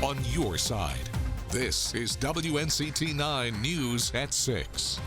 on your side. This is WNCT 9 News at 6.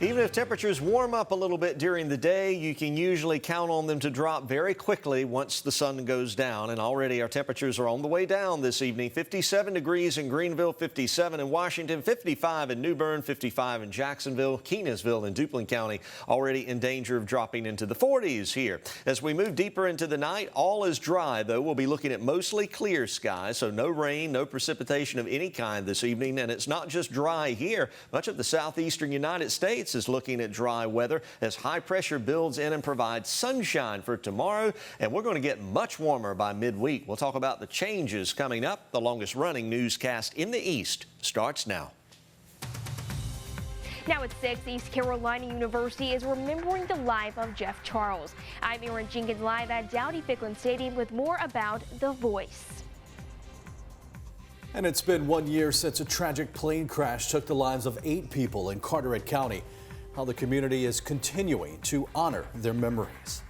Even if temperatures warm up a little bit during the day, you can usually count on them to drop very quickly once the sun goes down. And already our temperatures are on the way down this evening. 57 degrees in Greenville, 57 in Washington, 55 in New Bern, 55 in Jacksonville, Kenansville and Duplin County already in danger of dropping into the 40s here. As we move deeper into the night, all is dry, though. We'll be looking at mostly clear skies, so no rain, no precipitation of any kind this evening. And it's not just dry here. Much of the southeastern United States is looking at dry weather as high pressure builds in and provides sunshine for tomorrow, and we're going to get much warmer by midweek. We'll talk about the changes coming up. The longest running newscast in the East starts now. Now at 6, East Carolina University is remembering the life of Jeff Charles. I'm Erin Jenkins live at Dowdy-Ficklin Stadium with more about The Voice. And it's been 1 year since a tragic plane crash took the lives of 8 people in Carteret County. How the community is continuing to honor their memories.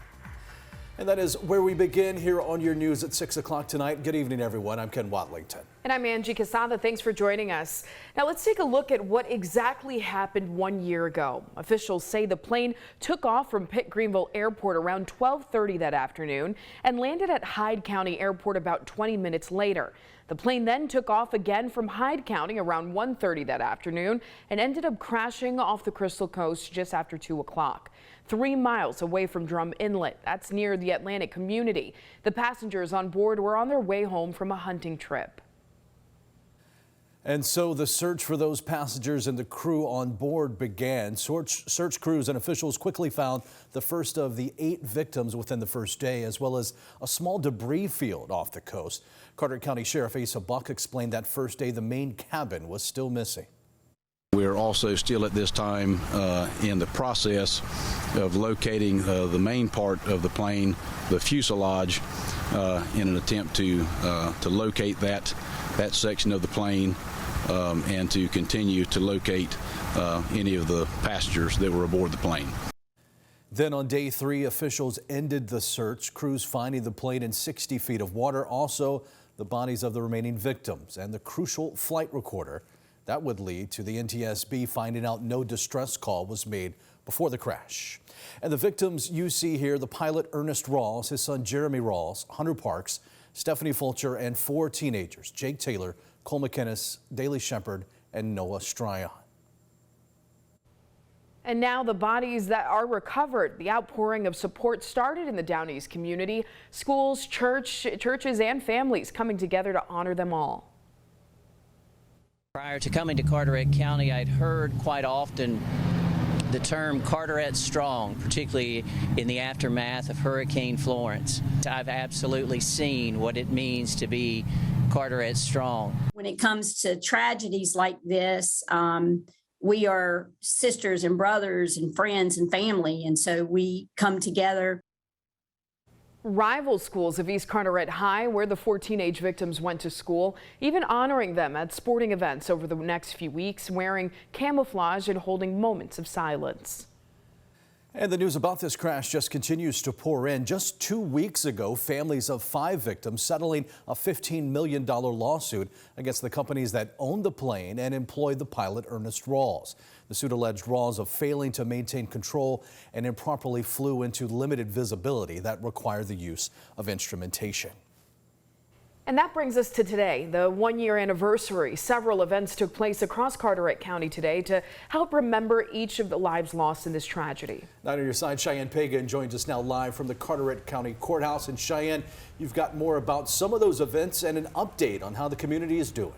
And that is where we begin here on your news at 6 o'clock tonight. Good evening, everyone. I'm Ken Watlington. And I'm Angie Casada. Thanks for joining us. Now let's take a look at what exactly happened 1 year ago. Officials say the plane took off from Pitt Greenville Airport around 12:30 that afternoon and landed at Hyde County Airport about 20 minutes later. The plane then took off again from Hyde County around 1:30 that afternoon and ended up crashing off the Crystal Coast just after 2 o'clock. 3 miles away from Drum Inlet. That's near the Atlantic community. The passengers on board were on their way home from a hunting trip. And so the search for those passengers and the crew on board began. Search crews and officials quickly found the first of the 8 victims within the first day, as well as a small debris field off the coast. Carteret County Sheriff Asa Buck explained that first day the main cabin was still missing. We're also still at this time in the process of locating the main part of the plane, the fuselage, in an attempt to locate that section of the plane and to continue to locate any of the passengers that were aboard the plane. Then on day 3, officials ended the search, crews finding the plane in 60 feet of water, also the bodies of the remaining victims and the crucial flight recorder. That would lead to the NTSB finding out no distress call was made before the crash. And the victims you see here, the pilot Ernest Rawls, his son Jeremy Rawls, Hunter Parks, Stephanie Fulcher, and 4 teenagers, Jake Taylor, Cole McInnes, Daley Shepard, and Noah Stryon. And now the bodies that are recovered. The outpouring of support started in the Down East community. Schools, churches, and families coming together to honor them all. Prior to coming to Carteret County, I'd heard quite often the term Carteret Strong, particularly in the aftermath of Hurricane Florence. I've absolutely seen what it means to be Carteret Strong. When it comes to tragedies like this, we are sisters and brothers and friends and family, and so we come together. Rival schools of East Carteret High, where the 4 teenage victims went to school, even honoring them at sporting events over the next few weeks, wearing camouflage and holding moments of silence. And the news about this crash just continues to pour in. Just 2 weeks ago, families of 5 victims settling a $15 million lawsuit against the companies that owned the plane and employed the pilot Ernest Rawls. The suit alleged Rawls of failing to maintain control and improperly flew into limited visibility that required the use of instrumentation. And that brings us to today, the 1-year anniversary. Several events took place across Carteret County today to help remember each of the lives lost in this tragedy. Now on your side, Cheyenne Pagan joins us now live from the Carteret County Courthouse. And Cheyenne, you've got more about some of those events and an update on how the community is doing.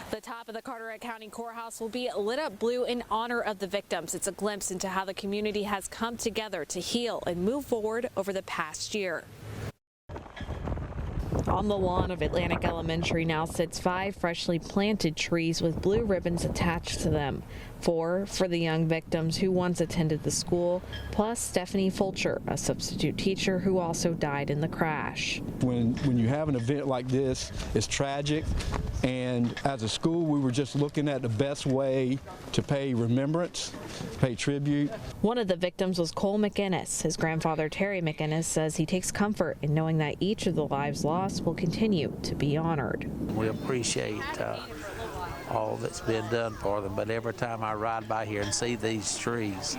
The top of the Carteret County Courthouse will be lit up blue in honor of the victims. It's a glimpse into how the community has come together to heal and move forward over the past year. On the lawn of Atlantic Elementary now sits 5 freshly planted trees with blue ribbons attached to them. 4 for the young victims who once attended the school, plus Stephanie Fulcher, a substitute teacher who also died in the crash. When you have an event like this, it's tragic, and as a school, we were just looking at the best way to pay remembrance, pay tribute. One of the victims was Cole McInnes. His grandfather, Terry McInnes, says he takes comfort in knowing that each of the lives lost will continue to be honored. We appreciate all that's been done for them, but every time I ride by here and see these trees,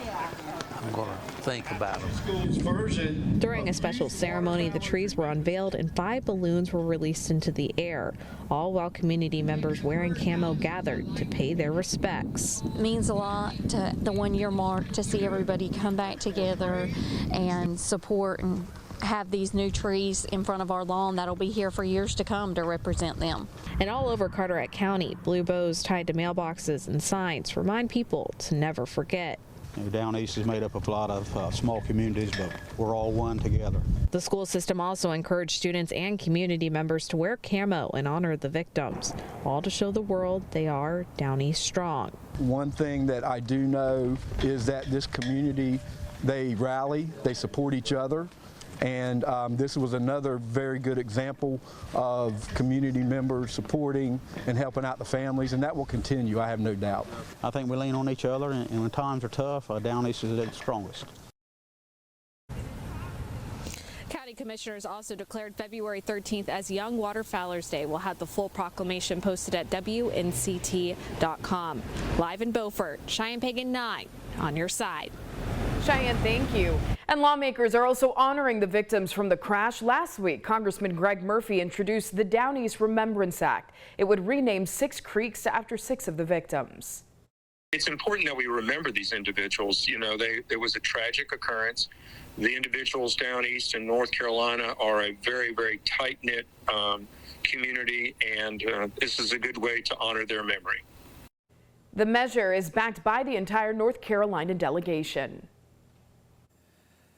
I'm going to think about them. During a special ceremony, the trees were unveiled and 5 balloons were released into the air, all while community members wearing camo gathered to pay their respects. It means a lot to the 1-year mark to see everybody come back together and support and have these new trees in front of our lawn that'll be here for years to come to represent them. And all over Carteret County, blue bows tied to mailboxes and signs remind people to never forget. Down East is made up of a lot of small communities, but we're all one together. The school system also encouraged students and community members to wear camo and honor the victims, all to show the world they are Down East strong. One thing that I do know is that this community, they rally, they support each other. And this was another very good example of community members supporting and helping out the families, and that will continue, I have no doubt. I think we lean on each other, and when times are tough, Down East is the strongest. County commissioners also declared February 13th as Young Waterfowlers Day. We'll have the full proclamation posted at WNCT.com. Live in Beaufort, Cheyenne Pagan 9 on your side. Cheyenne, thank you. And lawmakers are also honoring the victims from the crash. Last week, Congressman Greg Murphy introduced the Down East Remembrance Act. It would rename 6 creeks after 6 of the victims. It's important that we remember these individuals. You know, there was a tragic occurrence. The individuals down east in North Carolina are a very, very tight-knit community, and this is a good way to honor their memory. The measure is backed by the entire North Carolina delegation.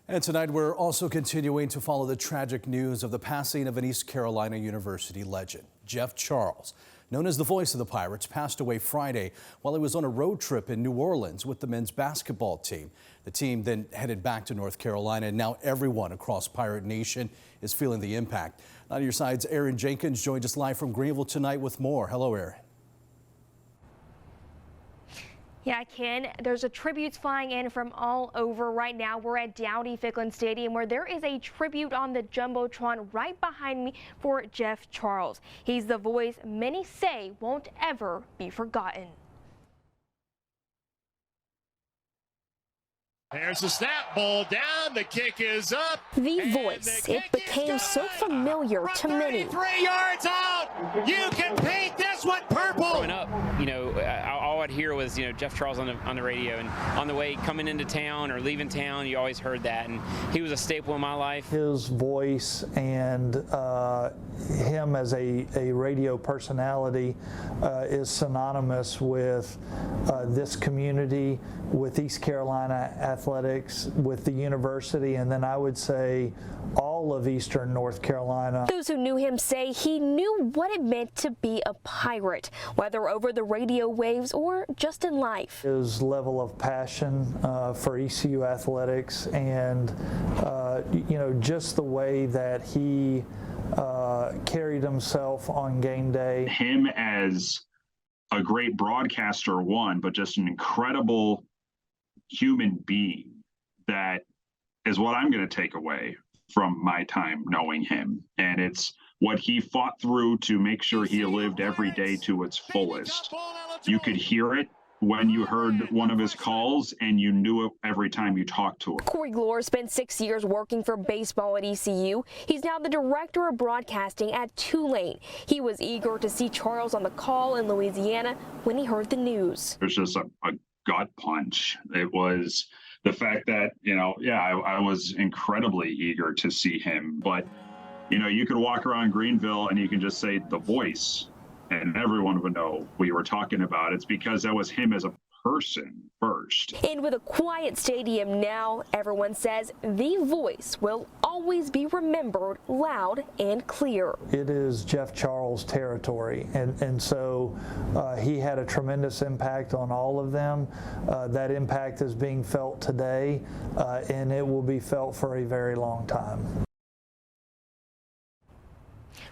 And tonight we're also continuing to follow the tragic news of the passing of an East Carolina University legend. Jeff Charles, known as the voice of the Pirates, passed away Friday while he was on a road trip in New Orleans with the men's basketball team. The team then headed back to North Carolina, and now everyone across Pirate Nation is feeling the impact. On your side's Aaron Jenkins joined us live from Greenville tonight with more. Hello, Aaron. Yeah, Ken, there's a tributes flying in from all over right now. We're at Dowdy-Ficklin Stadium where there is a tribute on the Jumbotron right behind me for Jeff Charles. He's the voice many say won't ever be forgotten. There's the snap, ball down, the kick is up. The voice, it became so familiar to many. 3 yards out, you can paint this one purple. Growing up, you know, all I'd hear was, you know, Jeff Charles on the radio, and on the way coming into town or leaving town, you always heard that, and he was a staple in my life. His voice and him as a radio personality is synonymous with this community, with East Carolina athletics, with the university, and then I would say all of Eastern North Carolina. Those who knew him say he knew what it meant to be a pirate, whether over the radio waves or just in life. His level of passion for ECU athletics, and you know, just the way that he carried himself on game day. Him as a great broadcaster, one, but just an incredible human being, that is what I'm going to take away from my time knowing him. And it's what he fought through to make sure he lived every day to its fullest. You could hear it when you heard one of his calls, and you knew it every time you talked to him. Corey Glore spent 6 years working for baseball at ECU. He's now the director of broadcasting at Tulane. He was eager to see Charles on the call in Louisiana when he heard the news. It was just a gut punch. It was the fact that, you know, yeah, I was incredibly eager to see him. But, you know, you could walk around Greenville and you can just say the voice, and everyone would know what you were talking about. It's because that was him as a person first. And with a quiet stadium now, everyone says the voice will always be remembered loud and clear. It is Jeff Charles' territory, and so he had a tremendous impact on all of them. That impact is being felt today, and it will be felt for a very long time.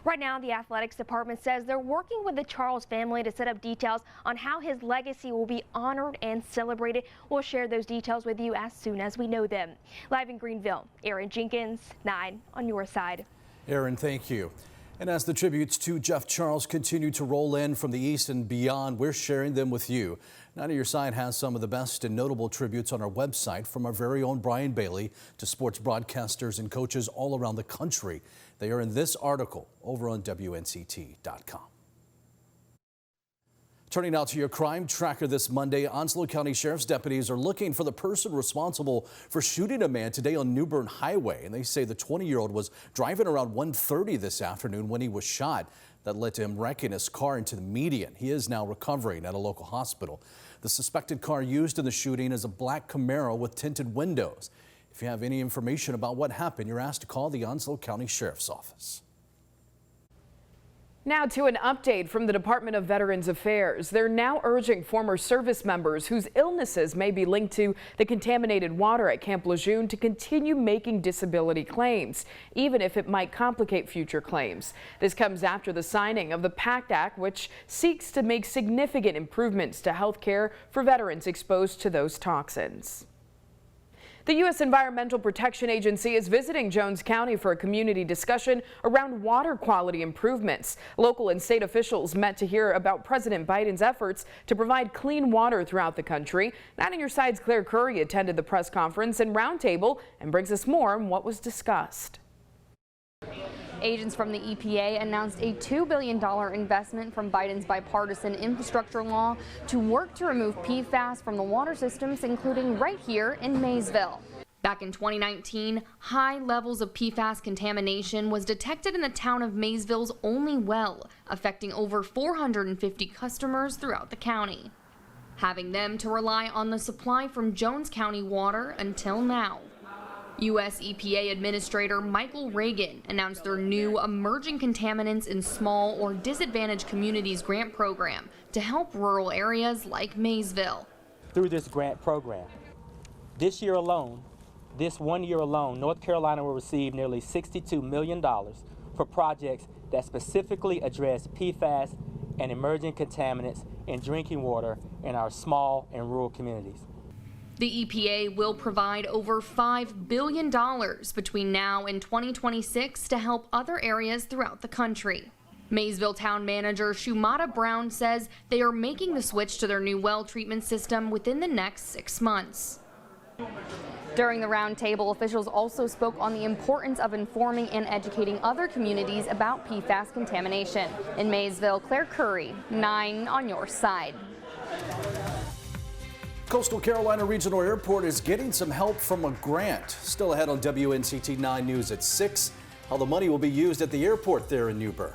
Right now, the athletics department says they're working with the Charles family to set up details on how his legacy will be honored and celebrated. We'll share those details with you as soon as we know them. Live in Greenville, Aaron Jenkins, 9 on your side. Aaron, thank you. And as the tributes to Jeff Charles continue to roll in from the east and beyond, we're sharing them with you. 9 on your side has some of the best and notable tributes on our website, from our very own Brian Bailey to sports broadcasters and coaches all around the country. They are in this article over on WNCT.com. Turning now to your crime tracker this Monday, Onslow County Sheriff's deputies are looking for the person responsible for shooting a man today on New Bern Highway. And they say the 20-year-old was driving around 1:30 this afternoon when he was shot. That led to him wrecking his car into the median. He is now recovering at a local hospital. The suspected car used in the shooting is a black Camaro with tinted windows. If you have any information about what happened, you're asked to call the Onslow County Sheriff's Office. Now to an update from the Department of Veterans Affairs. They're now urging former service members whose illnesses may be linked to the contaminated water at Camp Lejeune to continue making disability claims, even if it might complicate future claims. This comes after the signing of the PACT Act, which seeks to make significant improvements to health care for veterans exposed to those toxins. The U.S. Environmental Protection Agency is visiting Jones County for a community discussion around water quality improvements. Local and state officials met to hear about President Biden's efforts to provide clean water throughout the country. 9 on your side's Claire Curry attended the press conference and roundtable and brings us more on what was discussed. Agents from the EPA announced a $2 billion investment from Biden's bipartisan infrastructure law to work to remove PFAS from the water systems, including right here in Maysville. Back in 2019, high levels of PFAS contamination was detected in the town of Maysville's only well, affecting over 450 customers throughout the county, having them to rely on the supply from Jones County water until now. U.S. EPA Administrator Michael Reagan announced their new Emerging Contaminants in Small or Disadvantaged Communities grant program to help rural areas like Maysville. Through this grant program, this year alone, this 1 year alone, North Carolina will receive nearly $62 million for projects that specifically address PFAS and emerging contaminants in drinking water in our small and rural communities. The EPA will provide over $5 billion between now and 2026 to help other areas throughout the country. Maysville Town Manager Shumata Brown says they are making the switch to their new well treatment system within the next 6 months. During the roundtable, officials also spoke on the importance of informing and educating other communities about PFAS contamination. In Maysville, Claire Curry, 9 on your side. Coastal Carolina Regional Airport is getting some help from a grant. Still ahead on WNCT 9 News at 6, how the money will be used at the airport there in New Bern.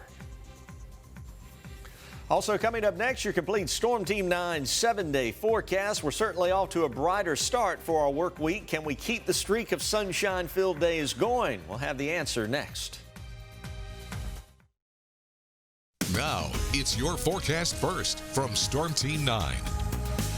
Also coming up next, your complete Storm Team 9 7-day forecast. We're certainly off to a brighter start for our work week. Can we keep the streak of sunshine-filled days going? We'll have the answer next. Now, it's your forecast first from Storm Team 9.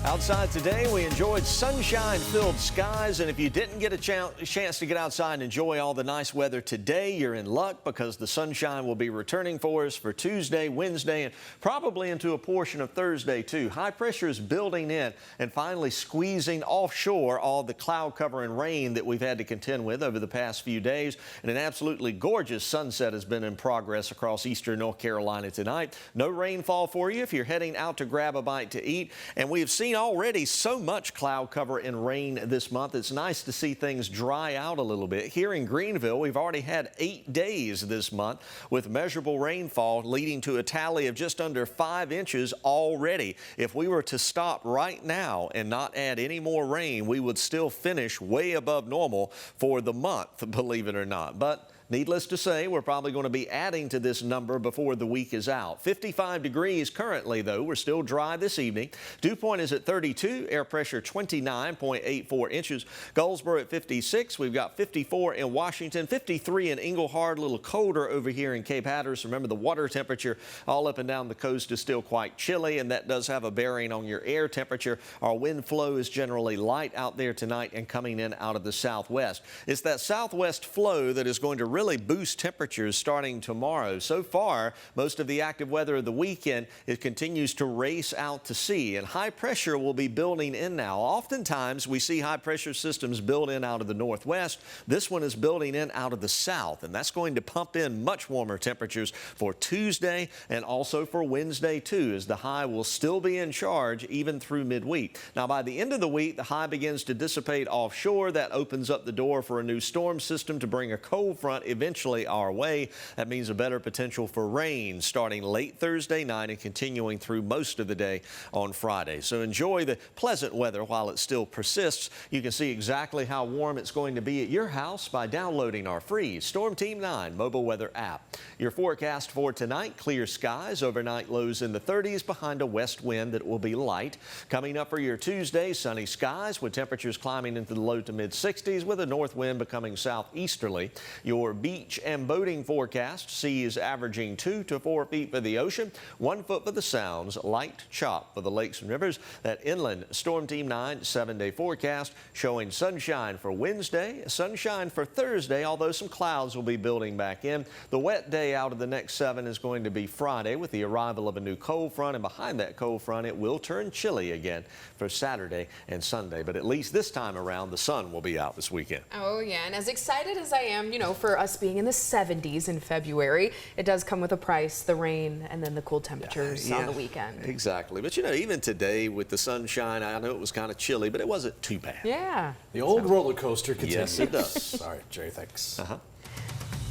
Outside today, we enjoyed sunshine-filled skies, and if you didn't get a chance to get outside and enjoy all the nice weather today, you're in luck because the sunshine will be returning for us for Tuesday, Wednesday, and probably into a portion of Thursday, too. High pressure is building in and finally squeezing offshore all the cloud cover and rain that we've had to contend with over the past few days, and an absolutely gorgeous sunset has been in progress across eastern North Carolina tonight. No rainfall for you if you're heading out to grab a bite to eat, and we have seen already so much cloud cover and rain this month. It's nice to see things dry out a little bit. Here in Greenville, we've already had 8 days this month with measurable rainfall leading to a tally of just under 5 inches already. If we were to stop right now and not add any more rain, we would still finish way above normal for the month, believe it or not. But Needless to say, we're probably going to be adding to this number before the week is out. 55 degrees currently, though. We're still dry this evening. Dew point is at 32, air pressure 29.84 inches. Goldsboro at 56. We've got 54 in Washington, 53 in Englehart, a little colder over here in Cape Hatteras. Remember, the water temperature all up and down the coast is still quite chilly, and that does have a bearing on your air temperature. Our wind flow is generally light out there tonight and coming in out of the southwest. It's that southwest flow that is going to really boost temperatures starting tomorrow. So far, most of the active weather of the weekend, it continues to race out to sea, and high pressure will be building in now. Oftentimes, we see high pressure systems build in out of the northwest. This one is building in out of the south, and that's going to pump in much warmer temperatures for Tuesday and also for Wednesday, too, as the high will still be in charge even through midweek. Now, by the end of the week, the high begins to dissipate offshore. That opens up the door for a new storm system to bring a cold front eventually our way. That means a better potential for rain starting late Thursday night and continuing through most of the day on Friday. So enjoy the pleasant weather while it still persists. You can see exactly how warm it's going to be at your house by downloading our free Storm Team 9 mobile weather app. Your forecast for tonight: clear skies, overnight lows in the 30s behind a west wind that will be light. Coming up for your Tuesday, sunny skies with temperatures climbing into the low to mid 60s with a north wind becoming southeasterly. Your beach and boating forecast: sea is averaging 2 to 4 feet for the ocean, 1 foot for the sounds, light chop for the lakes and rivers. That inland Storm Team 9 7-day forecast showing sunshine for Wednesday, sunshine for Thursday, although some clouds will be building back in. The wet day out of the next 7 is going to be Friday with the arrival of a new cold front, and behind that cold front it will turn chilly again for Saturday and Sunday. But at least this time around the sun will be out this weekend. Oh yeah, and as excited as I am, for us being in the 70s in February, it does come with a price: the rain and then the cool temperatures on the weekend. Exactly. But even today with the sunshine, I know it was kind of chilly, but it wasn't too bad. Yeah. The old roller coaster continues. Yes, it does. Sorry, Jerry, thanks.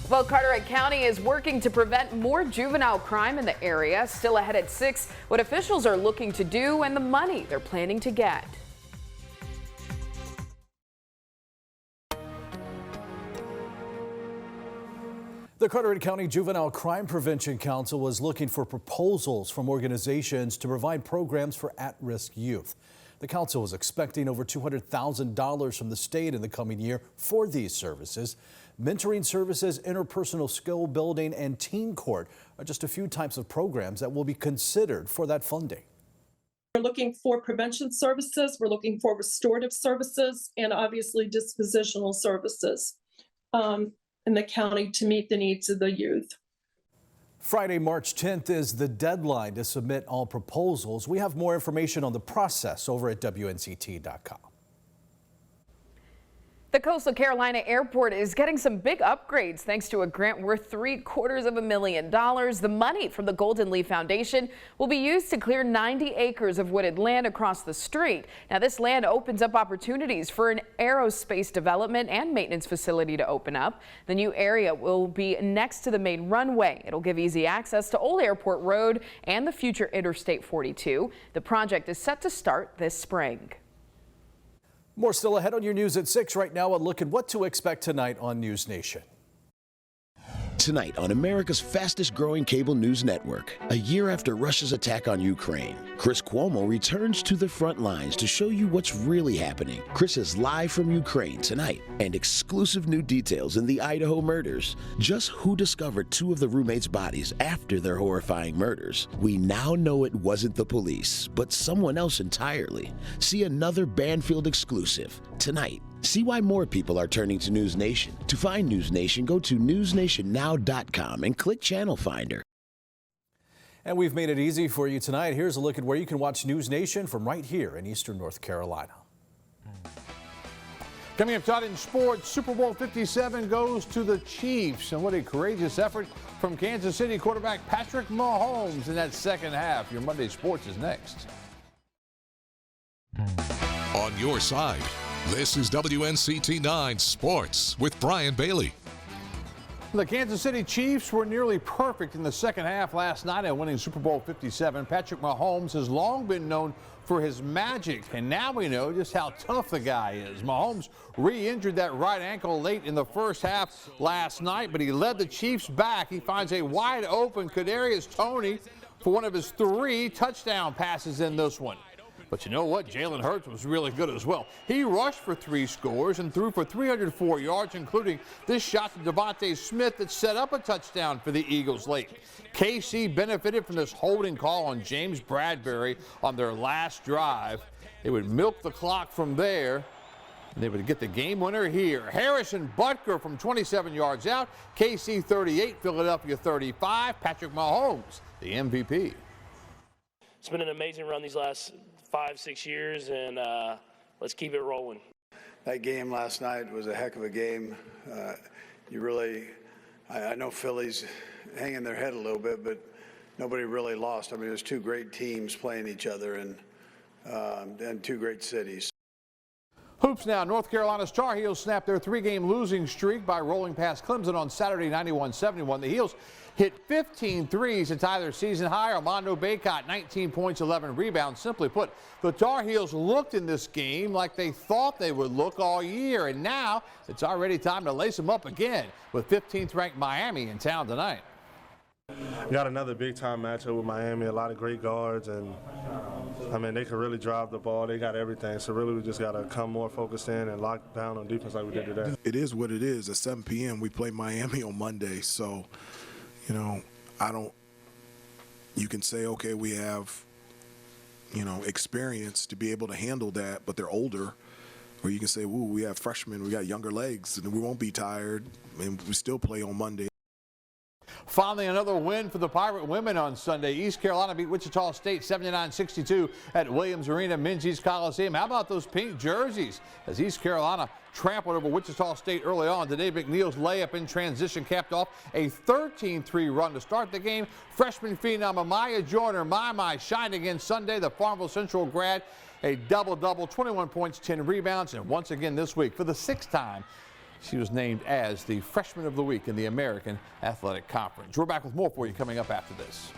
Well, Carteret County is working to prevent more juvenile crime in the area. Still ahead at 6, what officials are looking to do and the money they're planning to get. The Carteret County Juvenile Crime Prevention Council was looking for proposals from organizations to provide programs for at-risk youth. The council was expecting over $200,000 from the state in the coming year for these services. Mentoring services, interpersonal skill building, and teen court are just a few types of programs that will be considered for that funding. We're looking for prevention services, we're looking for restorative services, and obviously dispositional services in the county to meet the needs of the youth. Friday, March 10th is the deadline to submit all proposals. We have more information on the process over at WNCT.com. The Coastal Carolina Airport is getting some big upgrades thanks to a grant worth $750,000. The money from the Golden Leaf Foundation will be used to clear 90 acres of wooded land across the street. Now, this land opens up opportunities for an aerospace development and maintenance facility to open up. The new area will be next to the main runway. It'll give easy access to Old Airport Road and the future Interstate 42. The project is set to start this spring. More still ahead on your news at 6. Right now, a look at what to expect tonight on News Nation. Tonight on America's fastest growing cable news network, a year after Russia's attack on Ukraine, Chris Cuomo returns to the front lines to show you what's really happening. Chris is live from Ukraine tonight, and exclusive new details in the Idaho murders. Just who discovered 2 of the roommates' bodies after their horrifying murders. We now know it wasn't the police, but someone else entirely. See another Banfield exclusive tonight. See why more people are turning to News Nation. To find News Nation, go to newsnationnow.com and click Channel Finder. And we've made it easy for you tonight. Here's a look at where you can watch News Nation from right here in Eastern North Carolina. Coming up tonight in sports, Super Bowl 57 goes to the Chiefs. And what a courageous effort from Kansas City quarterback Patrick Mahomes in that second half. Your Monday Sports is next. On your side, this is WNCT 9 Sports with Brian Bailey. The Kansas City Chiefs were nearly perfect in the second half last night and winning Super Bowl 57. Patrick Mahomes has long been known for his magic, and now we know just how tough the guy is. Mahomes re-injured that right ankle late in the first half last night, but he led the Chiefs back. He finds a wide open Kadarius Toney for one of his 3 touchdown passes in this one. But you know what? Jalen Hurts was really good as well. He rushed for 3 scores and threw for 304 yards, including this shot to Devontae Smith that set up a touchdown for the Eagles late. KC benefited from this holding call on James Bradbury on their last drive. They would milk the clock from there, and they would get the game winner here. Harrison Butker from 27 yards out. KC 38, Philadelphia 35. Patrick Mahomes, the MVP. It's been an amazing run these last 5-6 years, and let's keep it rolling. That game last night was a heck of a game. I know Philly's hanging their head a little bit, but nobody really lost. I mean, it was 2 great teams playing each other and 2 great cities. Hoops now. North Carolina's Tar Heels snapped their 3-game losing streak by rolling past Clemson on Saturday, 91-71. The Heels hit 15 threes to tie their season high. Armando Bacot, 19 points, 11 rebounds. Simply put, the Tar Heels looked in this game like they thought they would look all year, and now it's already time to lace them up again with 15th ranked Miami in town tonight. We got another big-time matchup with Miami, a lot of great guards, and, I mean, they can really drive the ball. They got everything, so really we just got to come more focused in and lock down on defense like we did today. It is what it is. At 7 p.m., we play Miami on Monday, so, you know, you can say, okay, we have, you know, experience to be able to handle that, but they're older. Or you can say, ooh, we have freshmen, we got younger legs, and we won't be tired, and we still play on Monday. Finally, another win for the Pirate women on Sunday. East Carolina beat Wichita State 79-62 at Williams Arena, Menzies Coliseum. How about those pink jerseys? As East Carolina trampled over Wichita State early on. Today, McNeil's layup in transition capped off a 13-3 run to start the game. Freshman phenom Amaya Joyner, my, shined again Sunday. The Farmville Central grad, a double-double, 21 points, 10 rebounds, and once again this week, for the 6th time, she was named as the Freshman of the Week in the American Athletic Conference. We're back with more for you coming up after this.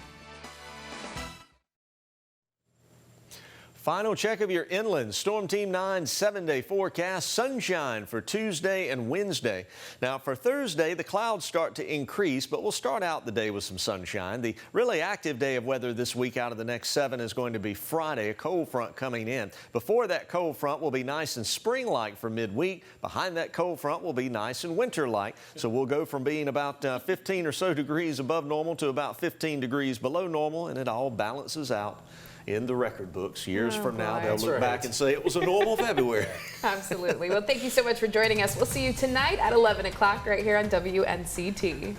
Final check of your inland Storm Team 9 7-day forecast. Sunshine for Tuesday and Wednesday. Now for Thursday, the clouds start to increase, but we'll start out the day with some sunshine. The really active day of weather this week out of the next 7 is going to be Friday, a cold front coming in. Before that cold front will be nice and spring-like for midweek. Behind that cold front will be nice and winter-like. So we'll go from being about 15 or so degrees above normal to about 15 degrees below normal, and it all balances out in the record books. Years from now, they'll look back and say it was a normal February. Absolutely. Well, thank you so much for joining us. We'll see you tonight at 11 o'clock right here on WNCT.